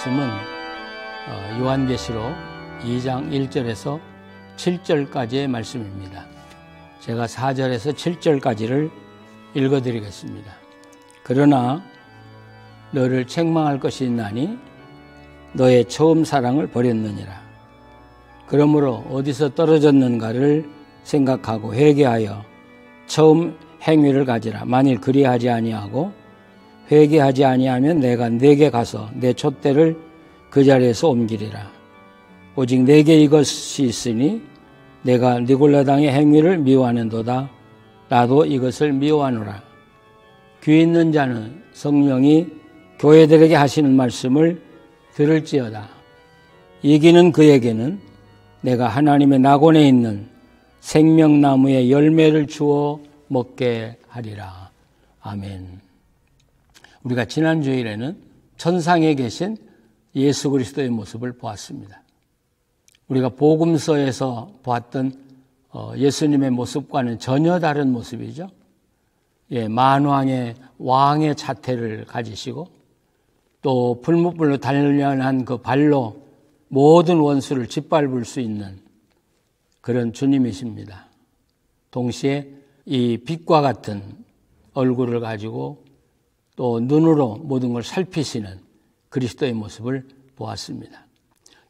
말씀은 요한계시록 2장 1절에서 7절까지의 말씀입니다. 제가 4절에서 7절까지를 읽어드리겠습니다. 그러나 너를 책망할 것이 있나니 너의 처음 사랑을 버렸느니라. 그러므로 어디서 떨어졌는가를 생각하고 회개하여 처음 행위를 가지라. 만일 그리하지 아니하고 회개하지 아니하면 내가 네게 가서 내 촛대를 그 자리에서 옮기리라. 오직 내게 이것이 있으니 내가 니골라당의 행위를 미워하는도다. 나도 이것을 미워하노라. 귀 있는 자는 성령이 교회들에게 하시는 말씀을 들을지어다. 이기는 그에게는 내가 하나님의 낙원에 있는 생명나무의 열매를 주어 먹게 하리라. 아멘. 우리가 지난 주일에는 천상에 계신 예수 그리스도의 모습을 보았습니다. 우리가 복음서에서 보았던 예수님의 모습과는 전혀 다른 모습이죠. 만왕의 왕의 자태를 가지시고 또 풀무불로 단련한 그 발로 모든 원수를 짓밟을 수 있는 그런 주님이십니다. 동시에 이 빛과 같은 얼굴을 가지고 또 눈으로 모든 걸 살피시는 그리스도의 모습을 보았습니다.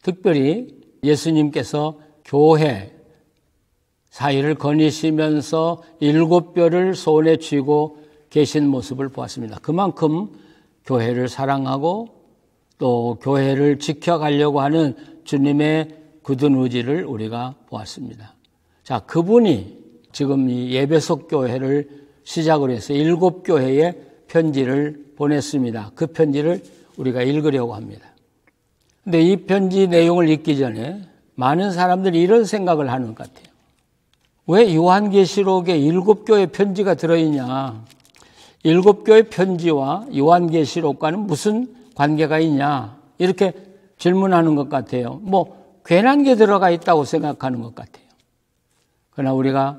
특별히 예수님께서 교회 사이를 거니시면서 7뼈를 손에 쥐고 계신 모습을 보았습니다. 그만큼 교회를 사랑하고 또 교회를 지켜가려고 하는 주님의 굳은 의지를 우리가 보았습니다. 자, 그분이 지금 이 에베소 교회를 시작으로 해서 7교회에 편지를 보냈습니다. 그 편지를 우리가 읽으려고 합니다. 근데 이 편지 내용을 읽기 전에 많은 사람들이 이런 생각을 하는 것 같아요. 왜 요한계시록에 7교회 편지가 들어있냐? 7교회 편지와 요한계시록과는 무슨 관계가 있냐? 이렇게 질문하는 것 같아요. 괜한 게 들어가 있다고 생각하는 것 같아요. 그러나 우리가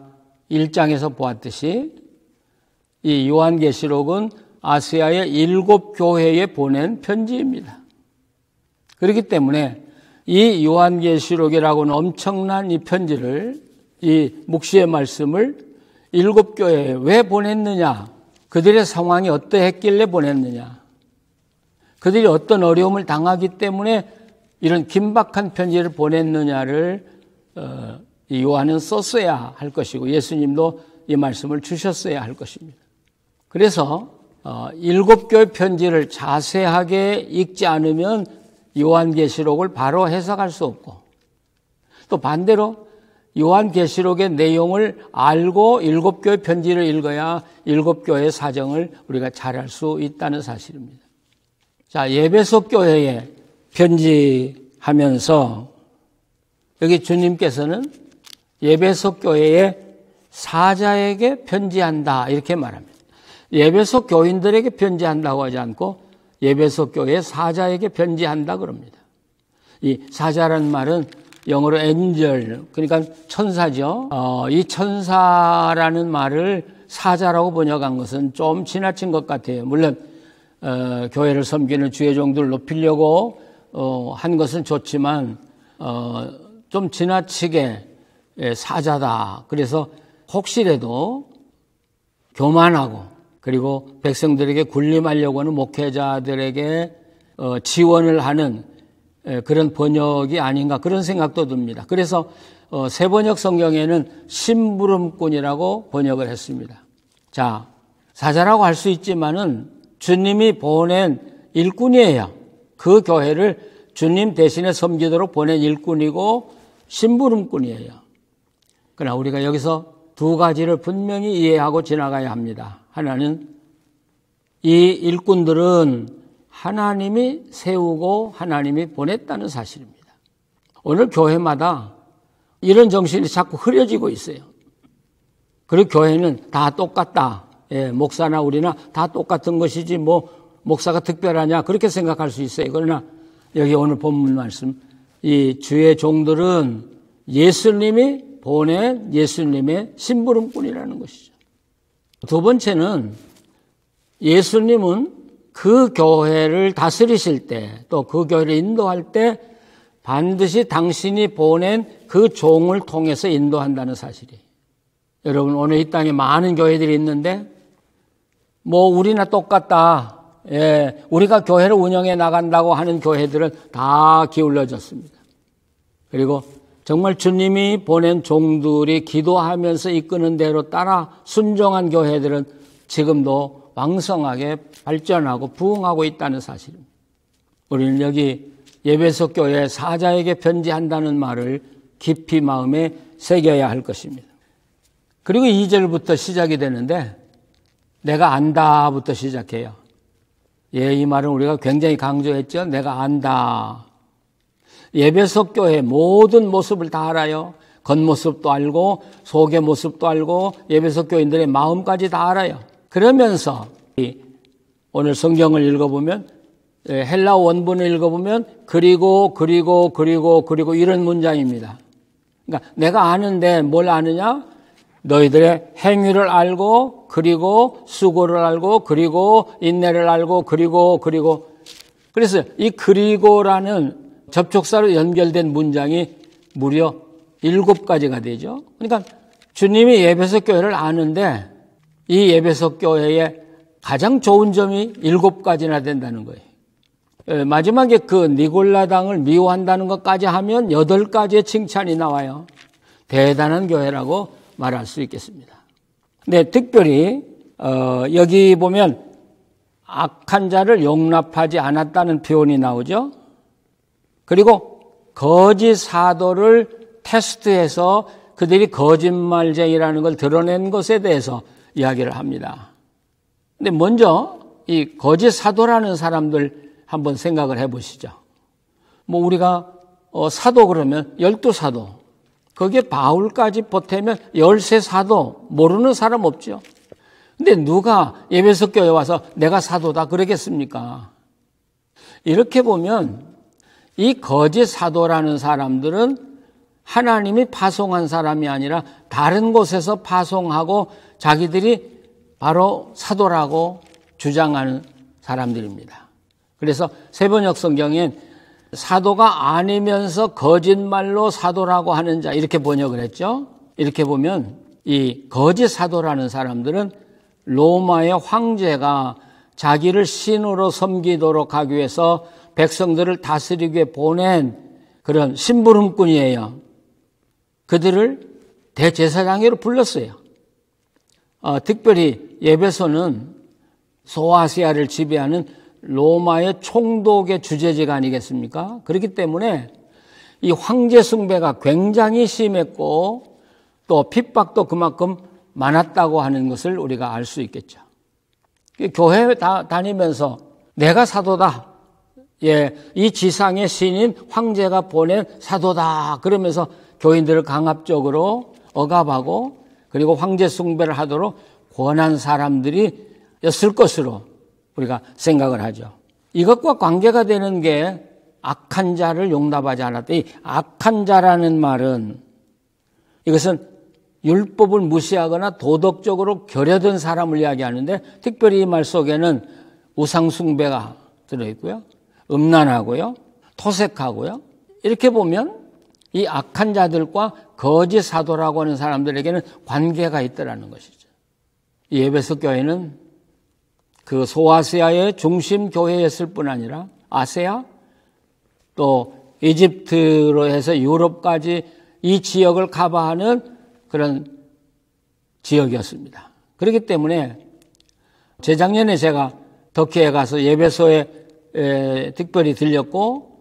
1장에서 보았듯이 이 요한계시록은 아시아의 7교회에 보낸 편지입니다. 그렇기 때문에 이 요한계시록이라고는 엄청난 이 편지를, 이 묵시의 말씀을 7교회에 왜 보냈느냐, 그들의 상황이 어떠했길래 보냈느냐, 그들이 어떤 어려움을 당하기 때문에 이런 긴박한 편지를 보냈느냐를 이 요한은 썼어야 할 것이고 예수님도 이 말씀을 주셨어야 할 것입니다. 그래서 7교회 편지를 자세하게 읽지 않으면 요한계시록을 바로 해석할 수 없고, 또 반대로 요한계시록의 내용을 알고 7교회 편지를 읽어야 7교회의 사정을 우리가 잘 알 수 있다는 사실입니다. 자, 에베소 교회에 편지하면서 여기 주님께서는 에베소 교회의 사자에게 편지한다 이렇게 말합니다. 에베소 교인들에게 편지한다고 하지 않고 에베소 교회의 사자에게 편지한다 그럽니다. 이 사자라는 말은 영어로 엔젤, 그러니까 천사죠. 이 천사라는 말을 사자라고 번역한 것은 좀 지나친 것 같아요. 물론 교회를 섬기는 주의 종들을 높이려고 한 것은 좋지만 좀 지나치게 사자다. 그래서 혹시라도 교만하고 그리고 백성들에게 군림하려고 하는 목회자들에게 지원을 하는 그런 번역이 아닌가 그런 생각도 듭니다. 그래서 새 번역 성경에는 심부름꾼이라고 번역을 했습니다. 자, 사자라고 할 수 있지만은 주님이 보낸 일꾼이에요. 그 교회를 주님 대신에 섬기도록 보낸 일꾼이고 심부름꾼이에요. 그러나 우리가 여기서 두 가지를 분명히 이해하고 지나가야 합니다. 하나는 이 일꾼들은 하나님이 세우고 하나님이 보냈다는 사실입니다. 오늘 교회마다 이런 정신이 자꾸 흐려지고 있어요. 그리고 교회는 다 똑같다. 목사나 우리나 다 똑같은 것이지 목사가 특별하냐 그렇게 생각할 수 있어요. 그러나 여기 오늘 본문 말씀, 이 주의 종들은 예수님이 보낸 예수님의 심부름꾼이라는 것이죠. 두 번째는 예수님은 그 교회를 다스리실 때, 또 그 교회를 인도할 때 반드시 당신이 보낸 그 종을 통해서 인도한다는 사실이. 여러분, 오늘 이 땅에 많은 교회들이 있는데 뭐 우리나 똑같다. 예, 우리가 교회를 운영해 나간다고 하는 교회들은 다 기울어졌습니다. 그리고 정말 주님이 보낸 종들이 기도하면서 이끄는 대로 따라 순종한 교회들은 지금도 왕성하게 발전하고 부흥하고 있다는 사실입니다. 우리는 여기 예배소 교회 사자에게 편지한다는 말을 깊이 마음에 새겨야 할 것입니다. 그리고 2절부터 시작이 되는데 내가 안다부터 시작해요. 예, 이 말은 우리가 굉장히 강조했죠. 내가 안다. 예배소 교회 모든 모습을 다 알아요. 겉모습도 알고 속의 모습도 알고 예배소 교인들의 마음까지 다 알아요. 그러면서 오늘 성경을 읽어보면 헬라 원문을 읽어보면 그리고 이런 문장입니다. 그러니까 내가 아는데 뭘 아느냐? 너희들의 행위를 알고 그리고 수고를 알고 그리고 인내를 알고 그리고 그래서 이 그리고라는 접촉사로 연결된 문장이 무려 7가지가 되죠. 그러니까 주님이 예배소 교회를 아는데 이 예배소 교회의 가장 좋은 점이 7가지나 된다는 거예요. 마지막에 그 니골라당을 미워한다는 것까지 하면 8가지의 칭찬이 나와요. 대단한 교회라고 말할 수 있겠습니다. 근데 특별히 여기 보면 악한 자를 용납하지 않았다는 표현이 나오죠. 그리고 거짓 사도를 테스트해서 그들이 거짓말쟁이라는 걸 드러낸 것에 대해서 이야기를 합니다. 근데 먼저 이 거짓 사도라는 사람들 한번 생각을 해보시죠. 뭐 우리가 사도 그러면 12사도, 거기에 바울까지 보태면 13사도, 모르는 사람 없죠. 근데 누가 예배소 교회 와서 내가 사도다 그러겠습니까? 이렇게 보면 이 거짓 사도라는 사람들은 하나님이 파송한 사람이 아니라 다른 곳에서 파송하고 자기들이 바로 사도라고 주장하는 사람들입니다. 그래서 세번역 성경엔 사도가 아니면서 거짓말로 사도라고 하는 자 이렇게 번역을 했죠. 이렇게 보면 이 거짓 사도라는 사람들은 로마의 황제가 자기를 신으로 섬기도록 하기 위해서 백성들을 다스리기 위해 보낸 그런 심부름꾼이에요. 그들을 대제사장으로 불렀어요. 특별히 예배소는 소아시아를 지배하는 로마의 총독의 주재지가 아니겠습니까? 그렇기 때문에 이 황제 숭배가 굉장히 심했고 또 핍박도 그만큼 많았다고 하는 것을 우리가 알 수 있겠죠. 교회 다니면서 내가 사도다. 예, 이 지상의 신인 황제가 보낸 사도다. 그러면서 교인들을 강압적으로 억압하고 그리고 황제 숭배를 하도록 권한 사람들이 였을 것으로 우리가 생각을 하죠. 이것과 관계가 되는 게 악한 자를 용납하지 않았다. 이 악한 자라는 말은 이것은 율법을 무시하거나 도덕적으로 결여된 사람을 이야기하는데 특별히 이 말 속에는 우상 숭배가 들어있고요. 음란하고요. 토색하고요. 이렇게 보면 이 악한 자들과 거짓 사도라고 하는 사람들에게는 관계가 있다라는 것이죠. 이 에베소 교회는 그 소아시아의 중심 교회였을 뿐 아니라 아세아 또 이집트로 해서 유럽까지 이 지역을 커버하는 그런 지역이었습니다. 그렇기 때문에 재작년에 제가 터키에 가서 예배소에 특별히 들렸고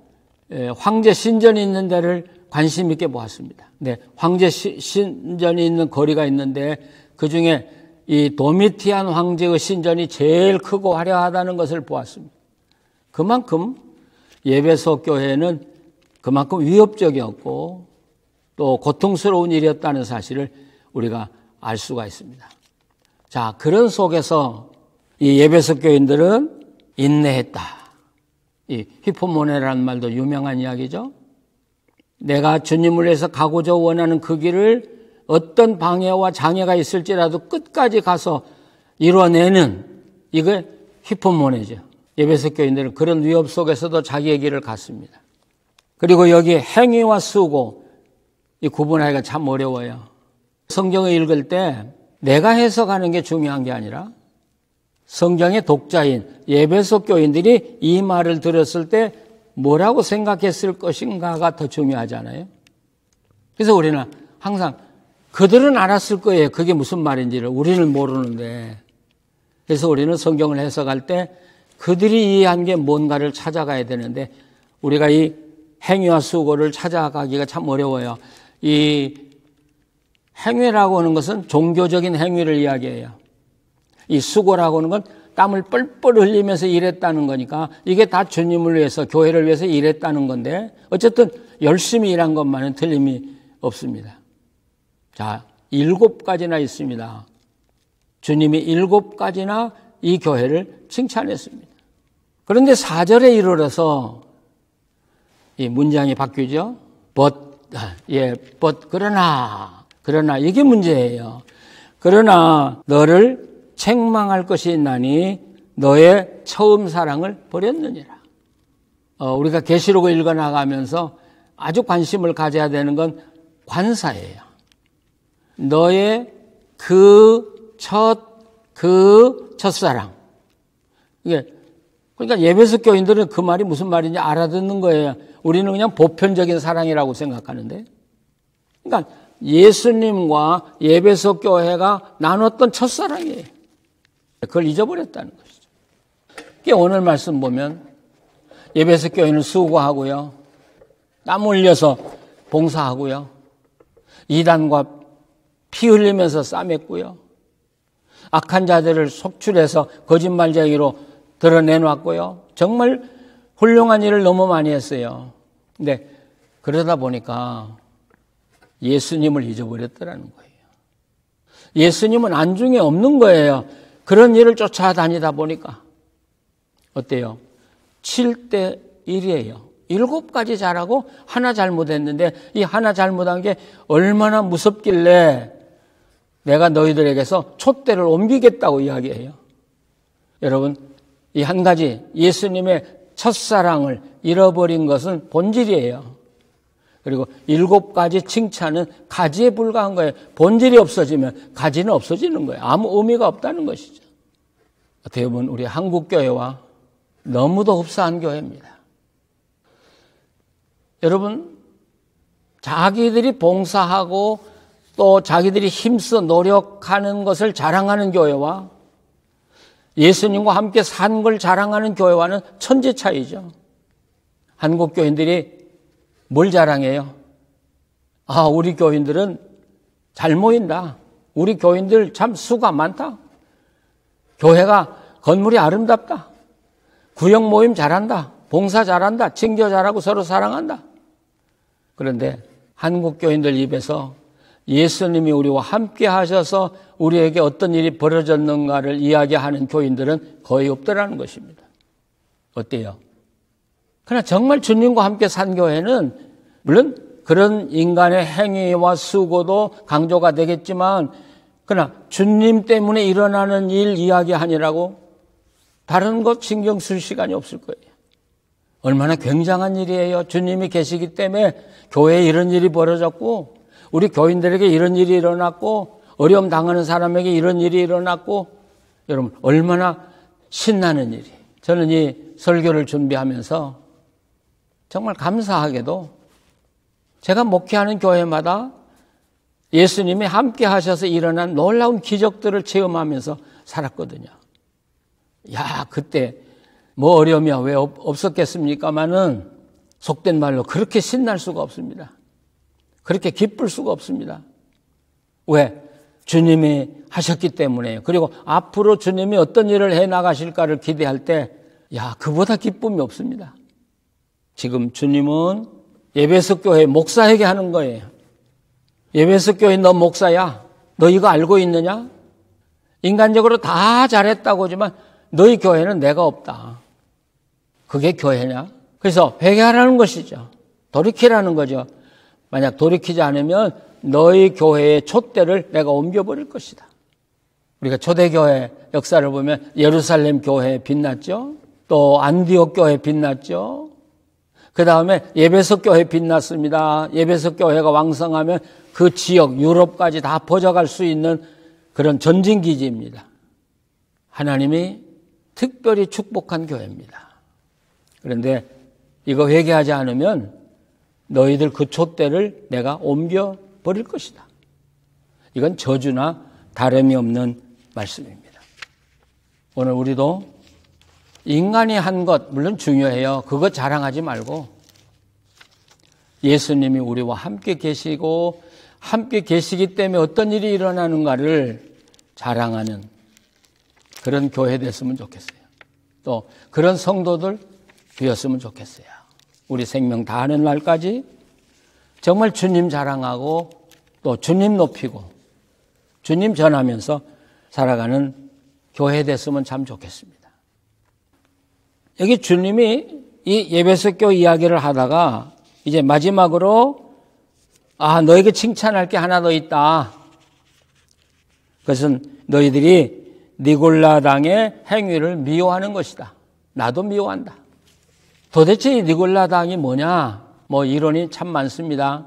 황제 신전이 있는 데를 관심 있게 보았습니다. 네, 황제 신전이 있는 거리가 있는데 그중에 이 도미티안 황제의 신전이 제일 크고 화려하다는 것을 보았습니다. 그만큼 예배소 교회는 그만큼 위협적이었고 또 고통스러운 일이었다는 사실을 우리가 알 수가 있습니다. 자, 그런 속에서 이 예배소 교인들은 인내했다. 이 히포모네라는 말도 유명한 이야기죠. 내가 주님을 위해서 가고자 원하는 그 길을 어떤 방해와 장애가 있을지라도 끝까지 가서 이뤄내는 이게 히포모네죠. 에베소 교인들은 그런 위협 속에서도 자기의 길을 갔습니다. 그리고 여기 행위와 수고, 이 구분하기가 참 어려워요. 성경을 읽을 때 내가 해석하는 게 중요한 게 아니라 성경의 독자인 에베소 교인들이 이 말을 들었을 때 뭐라고 생각했을 것인가가 더 중요하잖아요. 그래서 우리는 항상 그들은 알았을 거예요. 그게 무슨 말인지를. 우리는 모르는데. 그래서 우리는 성경을 해석할 때 그들이 이해한 게 뭔가를 찾아가야 되는데 우리가 이 행위와 수고를 찾아가기가 참 어려워요. 이 행위라고 하는 것은 종교적인 행위를 이야기해요. 이 수고라고 하는 건 땀을 뻘뻘 흘리면서 일했다는 거니까 이게 다 주님을 위해서, 교회를 위해서 일했다는 건데 어쨌든 열심히 일한 것만은 틀림이 없습니다. 자, 7가지나 있습니다. 주님이 7가지나 이 교회를 칭찬했습니다. 그런데 4절에 이르러서 이 문장이 바뀌죠. 그러나 이게 문제예요. 그러나 너를 책망할 것이 있나니 너의 처음 사랑을 버렸느니라. 우리가 계시록을 읽어나가면서 아주 관심을 가져야 되는 건 관사예요. 너의 첫사랑. 그러니까 에베소 교인들은 그 말이 무슨 말인지 알아듣는 거예요. 우리는 그냥 보편적인 사랑이라고 생각하는데. 그러니까 예수님과 에베소 교회가 나눴던 첫사랑이에요. 그걸 잊어버렸다는 것이죠. 오늘 말씀 보면 에베소 교회는 수고하고요. 땀 흘려서 봉사하고요. 이단과 피 흘리면서 싸맸고요. 악한 자들을 속출해서 거짓말쟁이로 드러내놨고요. 정말 훌륭한 일을 너무 많이 했어요. 근데 그러다 보니까 예수님을 잊어버렸더라는 거예요. 예수님은 안중에 없는 거예요. 그런 일을 쫓아다니다 보니까. 어때요? 7대 1이에요. 7가지 잘하고 하나 잘못했는데 이 하나 잘못한 게 얼마나 무섭길래 내가 너희들에게서 촛대를 옮기겠다고 이야기해요. 여러분, 이 한 가지 예수님의 첫사랑을 잃어버린 것은 본질이에요. 그리고 7가지 칭찬은 가지에 불과한 거예요. 본질이 없어지면 가지는 없어지는 거예요. 아무 의미가 없다는 것이죠. 어떻게 보면 우리 한국교회와 너무도 흡사한 교회입니다. 여러분, 자기들이 봉사하고 또 자기들이 힘써 노력하는 것을 자랑하는 교회와 예수님과 함께 산 걸 자랑하는 교회와는 천지 차이죠. 한국 교인들이 뭘 자랑해요? 우리 교인들은 잘 모인다. 우리 교인들 참 수가 많다. 교회가 건물이 아름답다. 구역 모임 잘한다. 봉사 잘한다. 친교 잘하고 서로 사랑한다. 그런데 한국 교인들 입에서 예수님이 우리와 함께 하셔서 우리에게 어떤 일이 벌어졌는가를 이야기하는 교인들은 거의 없더라는 것입니다. 어때요? 그러나 정말 주님과 함께 산 교회는 물론 그런 인간의 행위와 수고도 강조가 되겠지만 그러나 주님 때문에 일어나는 일 이야기하니라고 다른 것 신경 쓸 시간이 없을 거예요. 얼마나 굉장한 일이에요. 주님이 계시기 때문에 교회에 이런 일이 벌어졌고 우리 교인들에게 이런 일이 일어났고 어려움 당하는 사람에게 이런 일이 일어났고 여러분 얼마나 신나는 일이. 저는 이 설교를 준비하면서 정말 감사하게도 제가 목회하는 교회마다 예수님이 함께 하셔서 일어난 놀라운 기적들을 체험하면서 살았거든요. 그때 뭐 어려움이 왜 없었겠습니까마는 속된 말로 그렇게 신날 수가 없습니다. 그렇게 기쁠 수가 없습니다. 왜? 주님이 하셨기 때문에요. 그리고 앞으로 주님이 어떤 일을 해 나가실까를 기대할 때 그보다 기쁨이 없습니다. 지금 주님은 에베소 교회 목사에게 하는 거예요. 에베소 교회 너 목사야. 너 이거 알고 있느냐? 인간적으로 다 잘했다고 하지만 너희 교회는 내가 없다. 그게 교회냐? 그래서 회개하라는 것이죠. 돌이키라는 거죠. 만약 돌이키지 않으면 너희 교회의 촛대를 내가 옮겨버릴 것이다. 우리가 초대교회 역사를 보면 예루살렘 교회에 빛났죠. 또 안디옥 교회 빛났죠. 그 다음에 에베소 교회 빛났습니다. 에베소 교회가 왕성하면 그 지역 유럽까지 다 퍼져갈 수 있는 그런 전진기지입니다. 하나님이 특별히 축복한 교회입니다. 그런데 이거 회개하지 않으면 너희들 그 촛대를 내가 옮겨버릴 것이다. 이건 저주나 다름이 없는 말씀입니다. 오늘 우리도 인간이 한 것 물론 중요해요. 그거 자랑하지 말고 예수님이 우리와 함께 계시고 함께 계시기 때문에 어떤 일이 일어나는가를 자랑하는 그런 교회 됐으면 좋겠어요. 또 그런 성도들 되었으면 좋겠어요. 우리 생명 다하는 날까지 정말 주님 자랑하고 또 주님 높이고 주님 전하면서 살아가는 교회 됐으면 참 좋겠습니다. 여기 주님이 이 에베소 교회 이야기를 하다가 이제 마지막으로 너에게 칭찬할 게 하나 더 있다. 그것은 너희들이 니골라당의 행위를 미워하는 것이다. 나도 미워한다. 도대체 이 니골라당이 뭐냐? 이론이 참 많습니다.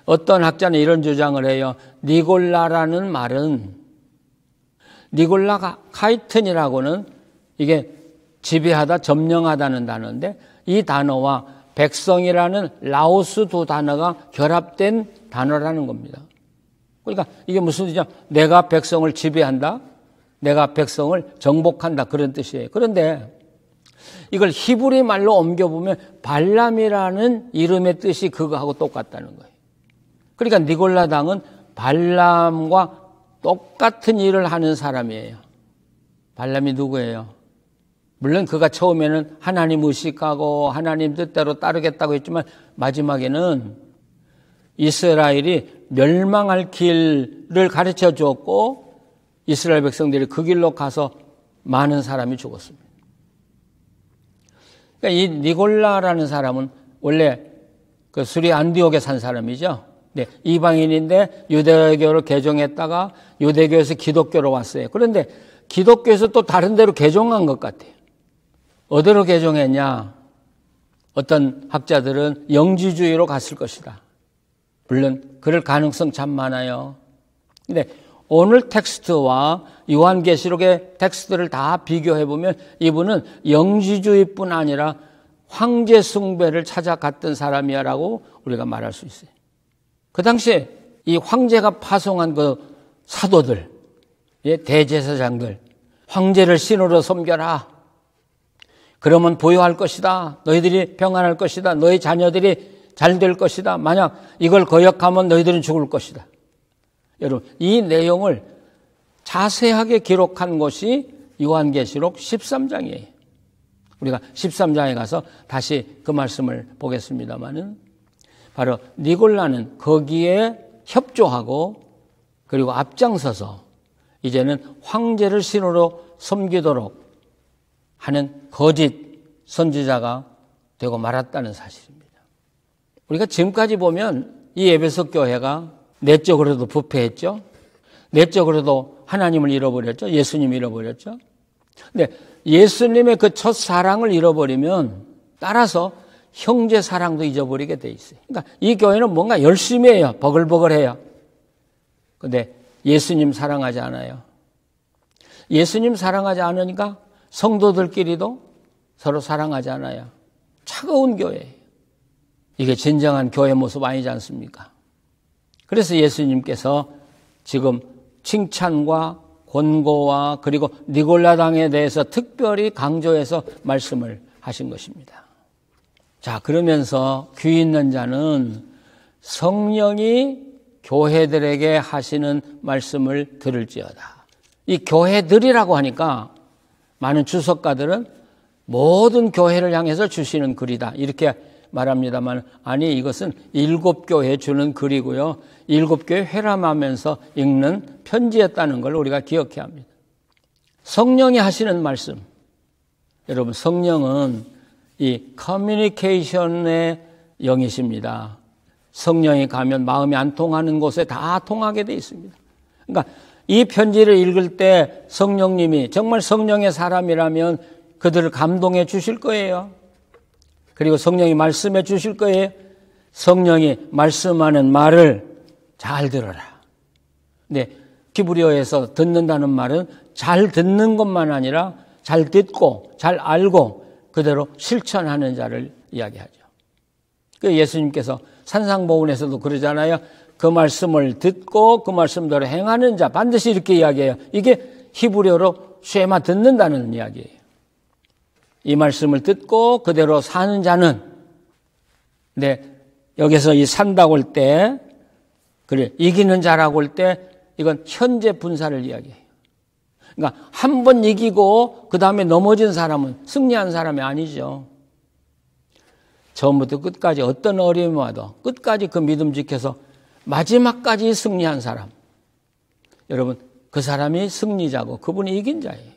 어떤 학자는 이런 주장을 해요. 니골라라는 말은 니골라 카이튼이라고는 이게 지배하다, 점령하다는 단어인데 이 단어와 백성이라는 라오스 두 단어가 결합된 단어라는 겁니다. 그러니까 이게 무슨 뜻이냐? 내가 백성을 지배한다, 내가 백성을 정복한다 그런 뜻이에요. 그런데 이걸 히브리 말로 옮겨보면 발람이라는 이름의 뜻이 그거하고 똑같다는 거예요. 그러니까 니골라당은 발람과 똑같은 일을 하는 사람이에요. 발람이 누구예요? 물론 그가 처음에는 하나님 의식하고 하나님 뜻대로 따르겠다고 했지만 마지막에는 이스라엘이 멸망할 길을 가르쳐 주었고 이스라엘 백성들이 그 길로 가서 많은 사람이 죽었습니다. 그러니까 이 니골라라는 사람은 원래 그 수리 안디옥에 산 사람이죠. 네, 이방인인데 유대교를 개종했다가 유대교에서 기독교로 왔어요. 그런데 기독교에서 또 다른 데로 개종한 것 같아요. 어디로 개종했냐? 어떤 학자들은 영지주의로 갔을 것이다. 물론 그럴 가능성 참 많아요. 근데 오늘 텍스트와 요한계시록의 텍스트를 다 비교해보면 이분은 영지주의뿐 아니라 황제 숭배를 찾아갔던 사람이야라고 우리가 말할 수 있어요. 그 당시에 이 황제가 파송한 그 사도들, 대제사장들, 황제를 신으로 섬겨라. 그러면 보유할 것이다. 너희들이 평안할 것이다. 너희 자녀들이 잘 될 것이다. 만약 이걸 거역하면 너희들은 죽을 것이다. 여러분, 이 내용을 자세하게 기록한 것이 요한계시록 13장이에요. 우리가 13장에 가서 다시 그 말씀을 보겠습니다마는 바로 니골라는 거기에 협조하고 그리고 앞장서서 이제는 황제를 신으로 섬기도록 하는 거짓 선지자가 되고 말았다는 사실입니다. 우리가 지금까지 보면 이 에베소 교회가 내적으로도 부패했죠. 내적으로도 하나님을 잃어버렸죠. 예수님 잃어버렸죠. 근데 예수님의 그 첫 사랑을 잃어버리면 따라서 형제 사랑도 잊어버리게 돼 있어요. 그러니까 이 교회는 뭔가 열심히 해요. 버글버글해요. 근데 예수님 사랑하지 않아요. 예수님 사랑하지 않으니까 성도들끼리도 서로 사랑하지 않아요. 차가운 교회예요. 이게 진정한 교회 모습 아니지 않습니까? 그래서 예수님께서 지금 칭찬과 권고와 그리고 니골라당에 대해서 특별히 강조해서 말씀을 하신 것입니다. 자, 그러면서 귀 있는 자는 성령이 교회들에게 하시는 말씀을 들을지어다. 이 교회들이라고 하니까 많은 주석가들은 모든 교회를 향해서 주시는 글이다 이렇게 말합니다만 아니 이것은 7교회에 주는 글이고요. 7교회 회람하면서 읽는 편지였다는 걸 우리가 기억해야 합니다. 성령이 하시는 말씀. 여러분 성령은 이 커뮤니케이션의 영이십니다. 성령이 가면 마음이 안 통하는 곳에 다 통하게 돼 있습니다. 그러니까 이 편지를 읽을 때 성령님이 정말 성령의 사람이라면 그들을 감동해 주실 거예요. 그리고 성령이 말씀해 주실 거예요. 성령이 말씀하는 말을 잘 들어라. 네, 히브리어에서 듣는다는 말은 잘 듣는 것만 아니라 잘 듣고 잘 알고 그대로 실천하는 자를 이야기하죠. 그 예수님께서 산상보훈에서도 그러잖아요. 그 말씀을 듣고 그 말씀대로 행하는 자, 반드시 이렇게 이야기해요. 이게 히브리어로 쉐마 듣는다는 이야기예요. 이 말씀을 듣고 그대로 사는 자는, 네, 여기서 이 산다고 할 때, 그래, 이기는 자라고 할 때 이건 현재 분사를 이야기해요. 그러니까 한 번 이기고 그 다음에 넘어진 사람은 승리한 사람이 아니죠. 처음부터 끝까지 어떤 어려움이 와도 끝까지 그 믿음 지켜서 마지막까지 승리한 사람. 여러분, 그 사람이 승리자고 그분이 이긴 자예요.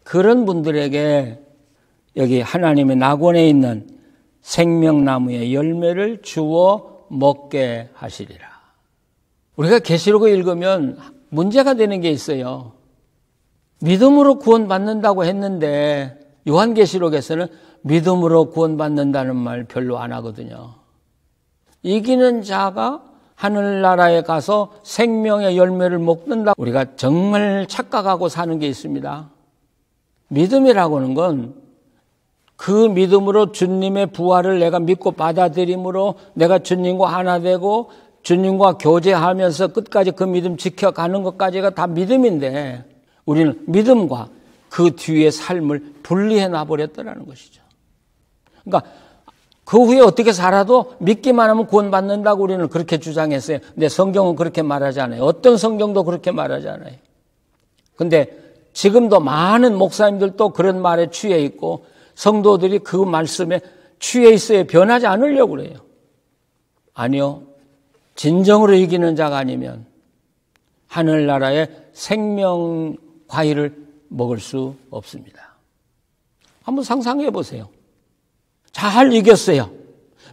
그런 분들에게 여기 하나님의 낙원에 있는 생명나무의 열매를 주어 먹게 하시리라. 우리가 계시록을 읽으면 문제가 되는 게 있어요. 믿음으로 구원받는다고 했는데 요한계시록에서는 믿음으로 구원받는다는 말 별로 안 하거든요. 이기는 자가 하늘나라에 가서 생명의 열매를 먹는다. 우리가 정말 착각하고 사는 게 있습니다. 믿음이라고 하는 건 그 믿음으로 주님의 부활을 내가 믿고 받아들임으로 내가 주님과 하나 되고 주님과 교제하면서 끝까지 그 믿음 지켜가는 것까지가 다 믿음인데 우리는 믿음과 그 뒤의 삶을 분리해 놔버렸다는 것이죠. 그러니까 그 후에 어떻게 살아도 믿기만 하면 구원받는다고 우리는 그렇게 주장했어요. 근데 성경은 그렇게 말하지 않아요. 어떤 성경도 그렇게 말하지 않아요. 근데 지금도 많은 목사님들도 그런 말에 취해 있고 성도들이 그 말씀에 취해 있어야 변하지 않으려고 그래요. 아니요. 진정으로 이기는 자가 아니면 하늘나라의 생명 과일을 먹을 수 없습니다. 한번 상상해 보세요. 잘 이겼어요.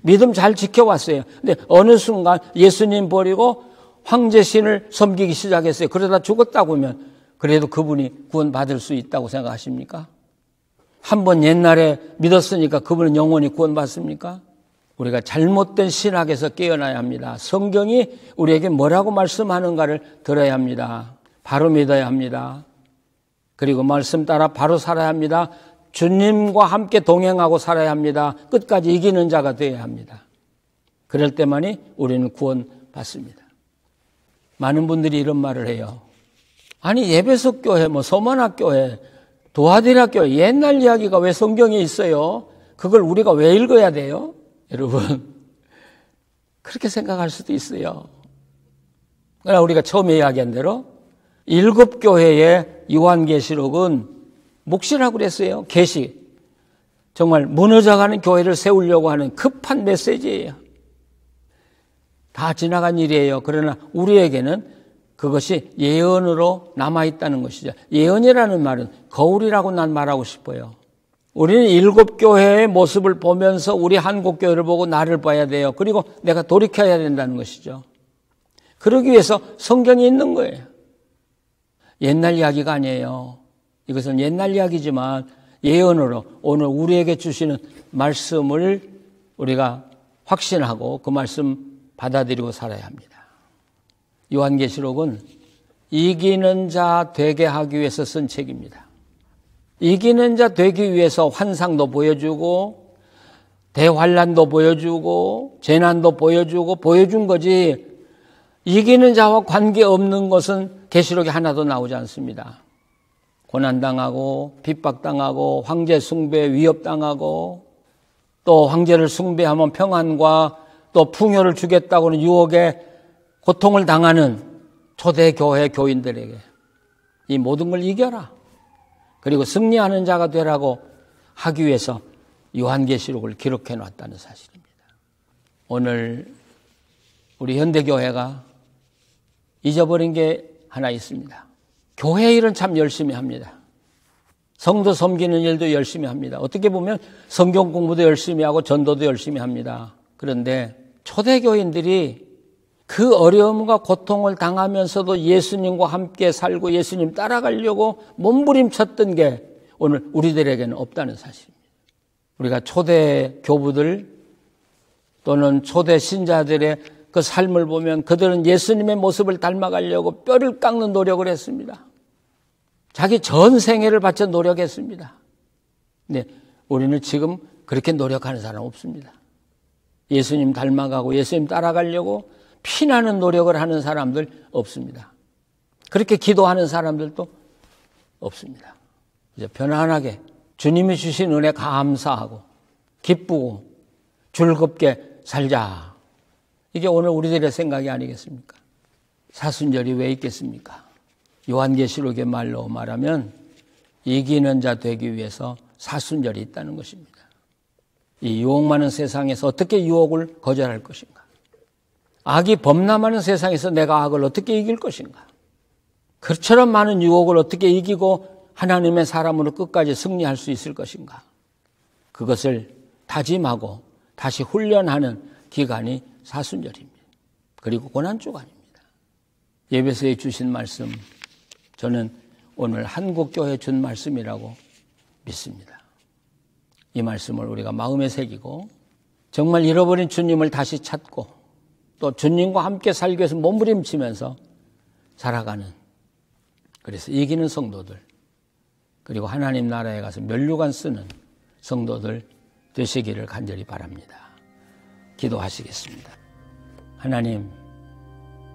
믿음 잘 지켜왔어요. 근데 어느 순간 예수님 버리고 황제신을 섬기기 시작했어요. 그러다 죽었다고 하면 그래도 그분이 구원받을 수 있다고 생각하십니까? 한번 옛날에 믿었으니까 그분은 영원히 구원받습니까? 우리가 잘못된 신학에서 깨어나야 합니다. 성경이 우리에게 뭐라고 말씀하는가를 들어야 합니다. 바로 믿어야 합니다. 그리고 말씀 따라 바로 살아야 합니다. 주님과 함께 동행하고 살아야 합니다. 끝까지 이기는 자가 되어야 합니다. 그럴 때만이 우리는 구원받습니다. 많은 분들이 이런 말을 해요. 아니 예배석 교회, 서만학 교회, 도하대학 교회 옛날 이야기가 왜 성경에 있어요? 그걸 우리가 왜 읽어야 돼요? 여러분 그렇게 생각할 수도 있어요. 그러나 우리가 처음에 이야기한 대로 7교회의 요한계시록은 묵시라고 그랬어요. 계시. 정말 무너져가는 교회를 세우려고 하는 급한 메시지예요. 다 지나간 일이에요. 그러나 우리에게는 그것이 예언으로 남아있다는 것이죠. 예언이라는 말은 거울이라고 난 말하고 싶어요. 우리는 7교회의 모습을 보면서 우리 한국교회를 보고 나를 봐야 돼요. 그리고 내가 돌이켜야 된다는 것이죠. 그러기 위해서 성경이 있는 거예요. 옛날 이야기가 아니에요. 이것은 옛날 이야기지만 예언으로 오늘 우리에게 주시는 말씀을 우리가 확신하고 그 말씀 받아들이고 살아야 합니다. 요한계시록은 이기는 자 되게 하기 위해서 쓴 책입니다. 이기는 자 되기 위해서 환상도 보여주고 대환란도 보여주고 재난도 보여주고 보여준 거지 이기는 자와 관계없는 것은 계시록에 하나도 나오지 않습니다. 고난당하고 핍박당하고 황제 숭배 위협당하고 또 황제를 숭배하면 평안과 또 풍요를 주겠다고는 유혹에 고통을 당하는 초대교회 교인들에게 이 모든 걸 이겨라. 그리고 승리하는 자가 되라고 하기 위해서 요한계시록을 기록해 놨다는 사실입니다. 오늘 우리 현대교회가 잊어버린 게 하나 있습니다. 교회 일은 참 열심히 합니다. 성도 섬기는 일도 열심히 합니다. 어떻게 보면 성경 공부도 열심히 하고 전도도 열심히 합니다. 그런데 초대교인들이 그 어려움과 고통을 당하면서도 예수님과 함께 살고 예수님 따라가려고 몸부림쳤던 게 오늘 우리들에게는 없다는 사실입니다. 우리가 초대 교부들 또는 초대 신자들의 그 삶을 보면 그들은 예수님의 모습을 닮아가려고 뼈를 깎는 노력을 했습니다. 자기 전 생애를 바쳐 노력했습니다. 근데 우리는 지금 그렇게 노력하는 사람 없습니다. 예수님 닮아가고 예수님 따라가려고 피나는 노력을 하는 사람들 없습니다. 그렇게 기도하는 사람들도 없습니다. 이제 편안하게 주님이 주신 은혜 감사하고 기쁘고 즐겁게 살자. 이게 오늘 우리들의 생각이 아니겠습니까? 사순절이 왜 있겠습니까? 요한계시록의 말로 말하면 이기는 자 되기 위해서 사순절이 있다는 것입니다. 이 유혹 많은 세상에서 어떻게 유혹을 거절할 것인가? 악이 범람하는 세상에서 내가 악을 어떻게 이길 것인가? 그처럼 많은 유혹을 어떻게 이기고 하나님의 사람으로 끝까지 승리할 수 있을 것인가? 그것을 다짐하고 다시 훈련하는 기간이 사순절입니다. 그리고 고난주간입니다. 예배소에 주신 말씀, 저는 오늘 한국교회에 준 말씀이라고 믿습니다. 이 말씀을 우리가 마음에 새기고 정말 잃어버린 주님을 다시 찾고 또 주님과 함께 살기 위해서 몸부림치면서 살아가는, 그래서 이기는 성도들, 그리고 하나님 나라에 가서 면류관 쓰는 성도들 되시기를 간절히 바랍니다. 기도하시겠습니다. 하나님,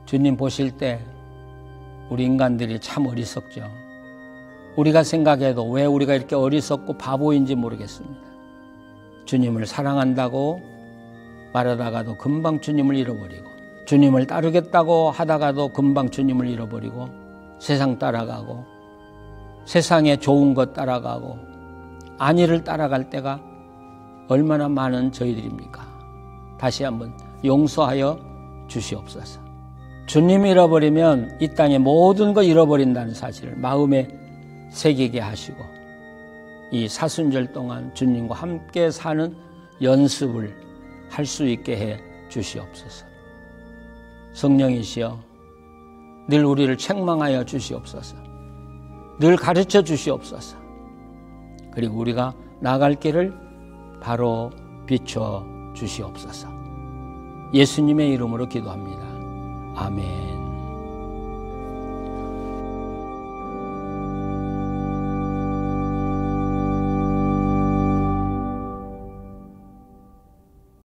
주님 보실 때 우리 인간들이 참 어리석죠. 우리가 생각해도 왜 우리가 이렇게 어리석고 바보인지 모르겠습니다. 주님을 사랑한다고 말하다가도 금방 주님을 잃어버리고, 주님을 따르겠다고 하다가도 금방 주님을 잃어버리고, 세상 따라가고, 세상에 좋은 것 따라가고, 안위를 따라갈 때가 얼마나 많은 저희들입니까? 다시 한번 용서하여 주시옵소서. 주님 잃어버리면 이 땅의 모든 거 잃어버린다는 사실을 마음에 새기게 하시고, 이 사순절 동안 주님과 함께 사는 연습을 할 수 있게 해 주시옵소서. 성령이시여, 늘 우리를 책망하여 주시옵소서. 늘 가르쳐 주시옵소서. 그리고 우리가 나갈 길을 바로 비춰 주시옵소서. 예수님의 이름으로 기도합니다. 아멘.